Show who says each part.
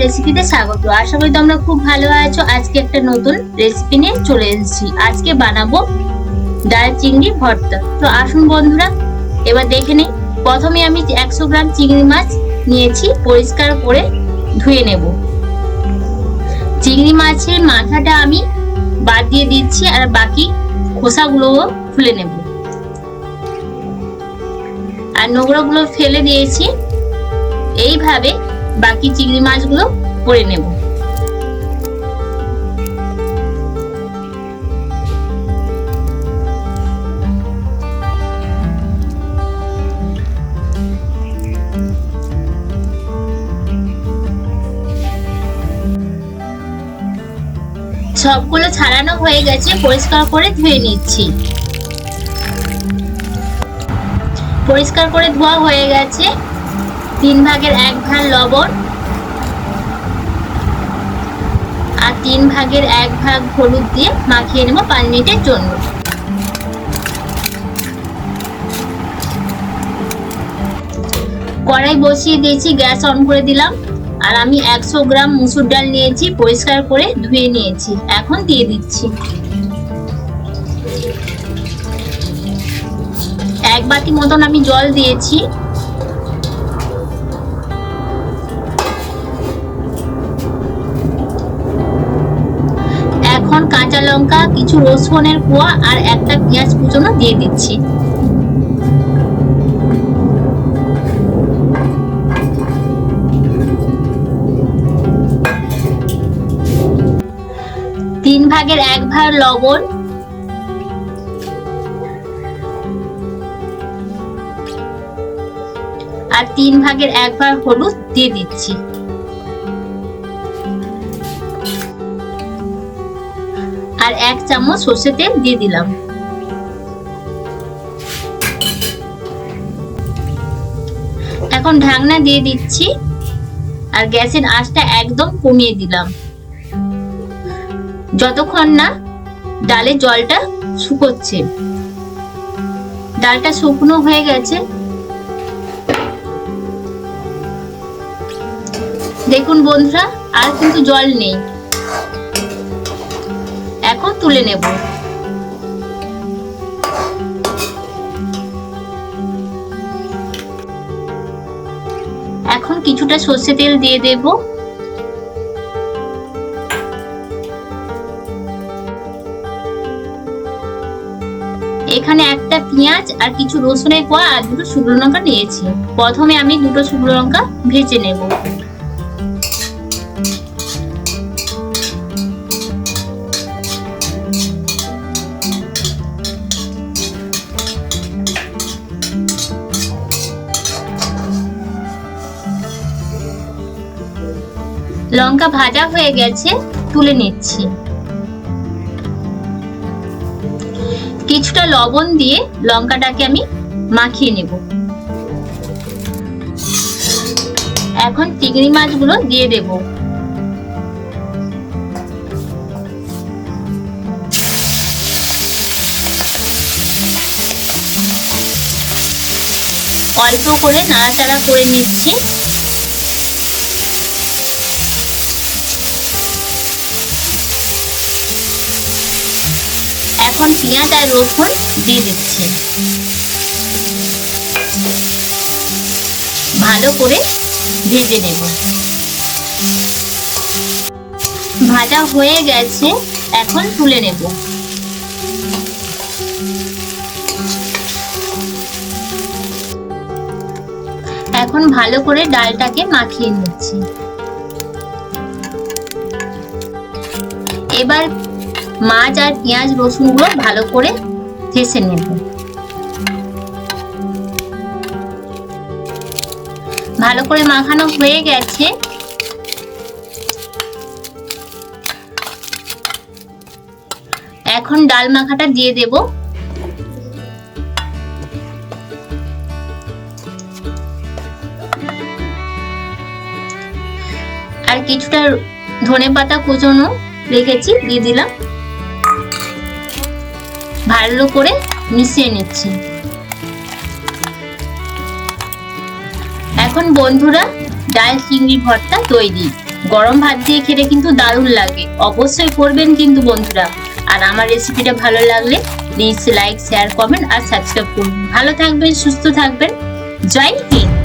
Speaker 1: রেসিপিতে স্বাগত। আশা করি তোমরা খুব ভালো আছো। আজকে একটা নতুন রেসিপি নিয়ে চলে এসেছি। আজকে বানাবো ডাল চিংড়ি ভর্তা। তো আসুন বন্ধুরা, এবার দেখে নিই। প্রথমে আমি 100 গ্রাম চিংড়ি মাছ নিয়েছি, পরিষ্কার করে ধুয়ে নেব। চিংড়ি মাছের মাথাটা আমি বাদ দিয়ে দিচ্ছি, আর বাকি খোসাগুলোও খুলে নেব। আর নোংরাগুলো ফেলে দিয়েছি। এইভাবে বাকি চিংড়ি মাছগুলো করে নেব। সবগুলো ছাড়ানো হয়ে গেছে, পরিষ্কার করে ধুয়ে নিচ্ছি। পরিষ্কার করে ধোয়া হয়ে গেছে। 3 ভাগের 1 ভাগ লবণ আর 3 ভাগের 1 ভাগ হলুদ দিয়ে মাখিয়ে নেব 5 মিনিটের জন্য। কড়াই বসিয়ে দিয়েছি, গ্যাস অন করে দিলাম। আর আমি 100 গ্রাম মুসুর ডাল নিয়েছি, পরিষ্কার করে ধুয়ে নিয়েছি। এখন দিয়ে দিচ্ছি 1 বাটি মতন আমি জল দিয়েছি। এখন কাঁচা লঙ্কা, কিছু রসুনের কোয়া আর একটা পেঁয়াজ কুচনো দিয়ে দিচ্ছি। তিন ভাগের 1 ভাগ লবণ আর 3 ভাগের 1 ভাগ হলুদ দিয়ে দিচ্ছি। আর 1 চামচ সরষের তেল দিয়ে দিলাম। এখন ঢাকনা দিয়ে দিচ্ছি আর গ্যাসের আঁচটা একদম কমিয়ে দিলাম, যতক্ষণ না ডালের জলটা শুকোচ্ছে। ডালটা শুকনো হয়ে গেছে, দেখুন বন্ধুরা, আর কিন্তু জল নেই। এখন তুলে নেব। এখন কিছুটা সরষে তেল দিয়ে দেব। এখানে একটা পেঁয়াজ আর কিছু রসুনের কোয়া আর 2টো শুকনো লঙ্কা নিয়েছি। প্রথমে আমি 2টো শুকনো লঙ্কা ভেজে নেব। লঙ্কা ভাজা হয়ে গেছে, তুলে নিচ্ছি। কিছুটা লবণ দিয়ে লঙ্কাটাকে আমি মাখিয়ে নেব। এখন চিংড়ি মাছগুলো দিয়ে দেব। অল্প করে নাড়াচাড়া করে নিচ্ছি। এখন পেঁয়াজ আর রসুন দিয়ে দিচ্ছি। ভালো করে ভেজে নেব। ভাজা হয়ে গেছে, এখন তুলে নেব। এখন ভালো করে ডালটাকে মাখিয়ে নিচ্ছি। এবার মাছ আর পেঁয়াজ রসুন গুলো ভালো করে ঠেসে নেব। ভালো করে মাখানো হয়ে গেছে। এখন ডাল মাখাটা দিয়ে দেব। আর কিছুটা ধনেপাতা কুচনো রেখেছি, দিয়ে দিলাম। ভালো করে মিশিয়ে নিচ্ছি। এখন বন্ধুরা, ডাল চিংড়ি ভর্তা তৈরি। গরম ভাত দিয়ে খেতে কিন্তু দারুণ লাগে। অবশ্যই করবেন কিন্তু বন্ধুরা। আর আমার রেসিপিটা ভালো লাগলে প্লিজ লাইক, শেয়ার, কমেন্ট আর সাবস্ক্রাইব করুন। ভালো থাকবেন, সুস্থ থাকবেন। জয় হিন্দ।